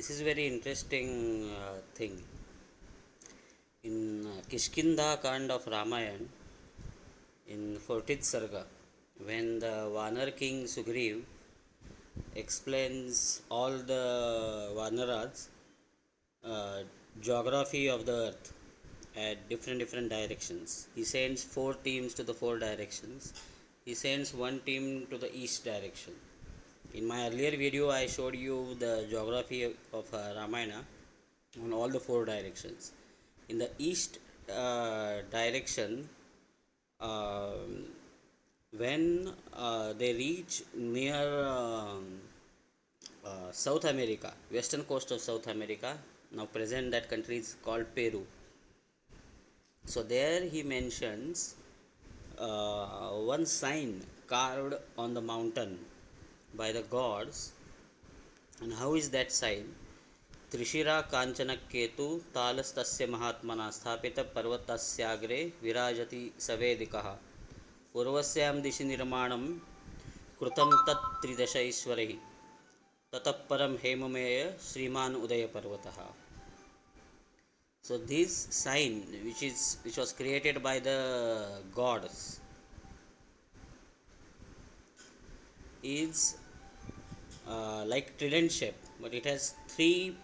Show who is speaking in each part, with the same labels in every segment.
Speaker 1: This is very interesting thing. In Kishkinda Kand of Ramayana, in 14th Sarga, when the Vanar king Sugriv explains all the Vanaras geography of the earth at different directions. He sends 4 teams to the 4 directions. He sends one team to the east direction. In my earlier video, I showed you the geography of Ramayana on all the 4 directions. In the east direction, uh, when they reach near South America, western coast of South America, now present that country is called Peru. So there he mentions one sign carved on the mountain by the gods. And how is that sign? Trishira काञ्चनकेतु तालस्तस्य महात्मना स्थापितपर्वतस्याग्रे विराजति सवेदिकः पूर्वस्यां दिशि निर्माणं कृतं तत् त्रिदशैश्वरैः ततः परं हेममेय श्रीमान् उदयपर्वतः. So this sign which was created by the gods is like trident shape, but it has 3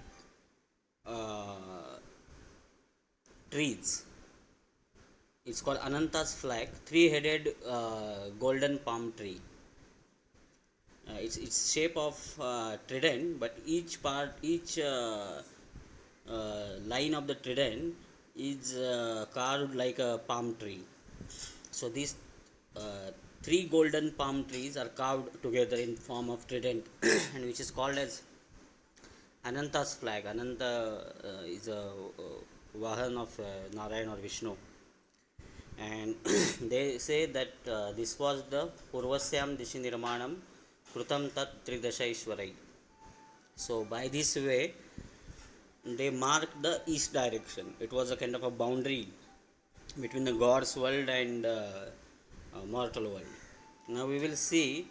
Speaker 1: trees. It's called Ananta's flag, 3-headed golden palm tree. It's shape of trident, but each line of the trident is carved like a palm tree. So these 3 golden palm trees are carved together in form of trident and which is called as Ananta's flag. Ananta is a Vahan of Narayan or Vishnu, and they say that this was the Purvasyam Dishi Nirmanam Krutam Tat Tridashaishwarai. So by this way they marked the east direction. It was a kind of a boundary between the God's world and mortal world. Now we will see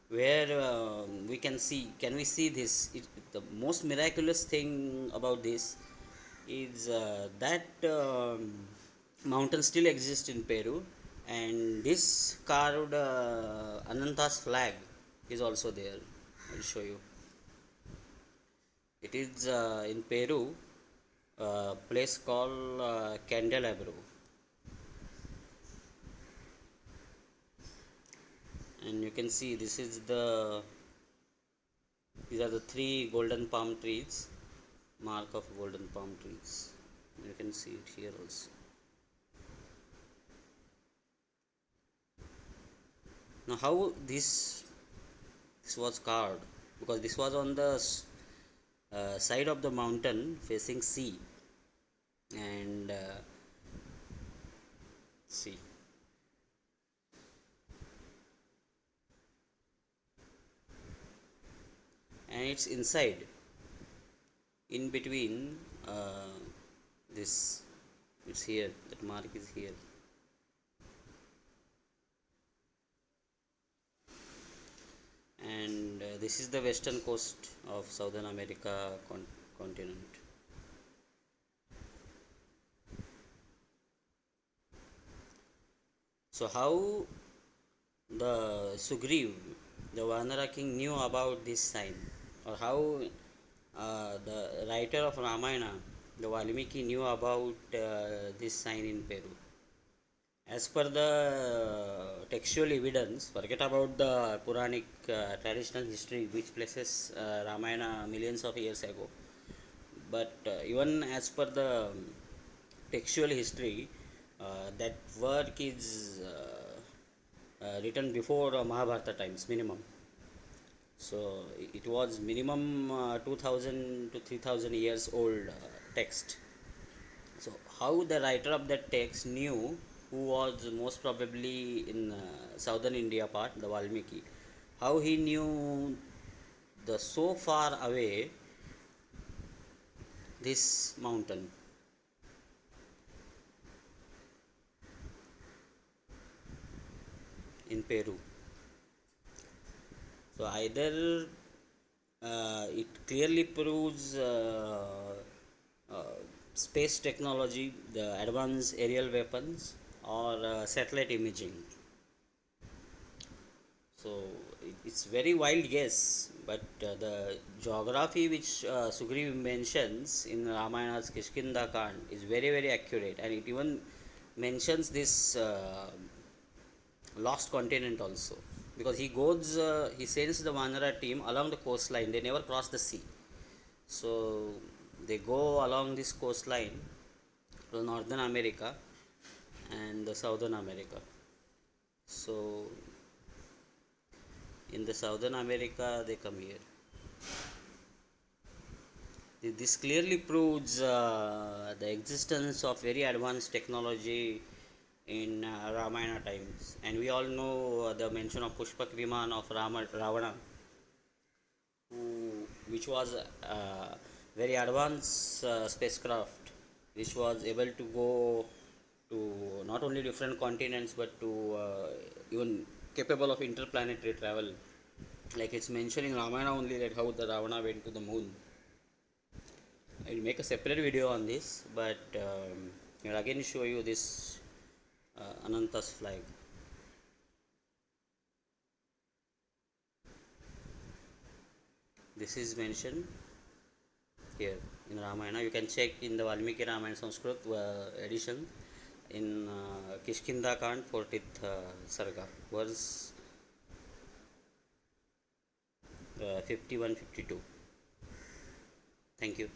Speaker 1: where can we see this. The most miraculous thing about this is that mountain still exists in Peru, and this carved Ananta's flag is also there. I'll show you. It is in Peru, a place called Candelabro. And you can see these are the 3 golden palm trees, mark of golden palm trees. You can see it here also. Now how this was carved, because this was on the side of the mountain facing sea, and see, and it's inside, in between this, it's here, that mark is here. And this is the western coast of Southern America continent. So how the Sugriv, the Vanara king, knew about this sign, or how the writer of Ramayana, the Valmiki, knew about this sign in Peru? As per the textual evidence, forget about the Puranic traditional history which places Ramayana millions of years ago, but even as per the textual history, that work is written before Mahabharata times minimum. So it was minimum 2000 to 3000 years old text. So how the writer of that text knew, who was most probably in southern India part, the Valmiki, how he knew the so far away this mountain? In Peru. So either It clearly proves space technology, the advanced aerial weapons, or satellite imaging. So it's very wild guess, but the geography which Sugriv mentions in Ramayana's Kishkinda Kand is very very accurate, and it even mentions this lost continent also, because he sends the Vanara team along the coastline. They never cross the sea, so they go along this coastline to Northern America and the Southern America. So in the Southern America they come here. This clearly proves the existence of very advanced technology in Ramayana times, and we all know the mention of Pushpak Viman of Ravana, which was very advanced spacecraft, which was able to go to not only different continents but to even capable of interplanetary travel. Like it's mentioned in Ramayana only that how the Ravana went to the moon. I'll make a separate video on this, but I'll again show you this Ananta's flag. This is mentioned here in Ramayana. You can check in the Valmiki Ramayana Sanskrit edition in Kishkinda Kand 40th Sarga, verse 51-52. Thank you.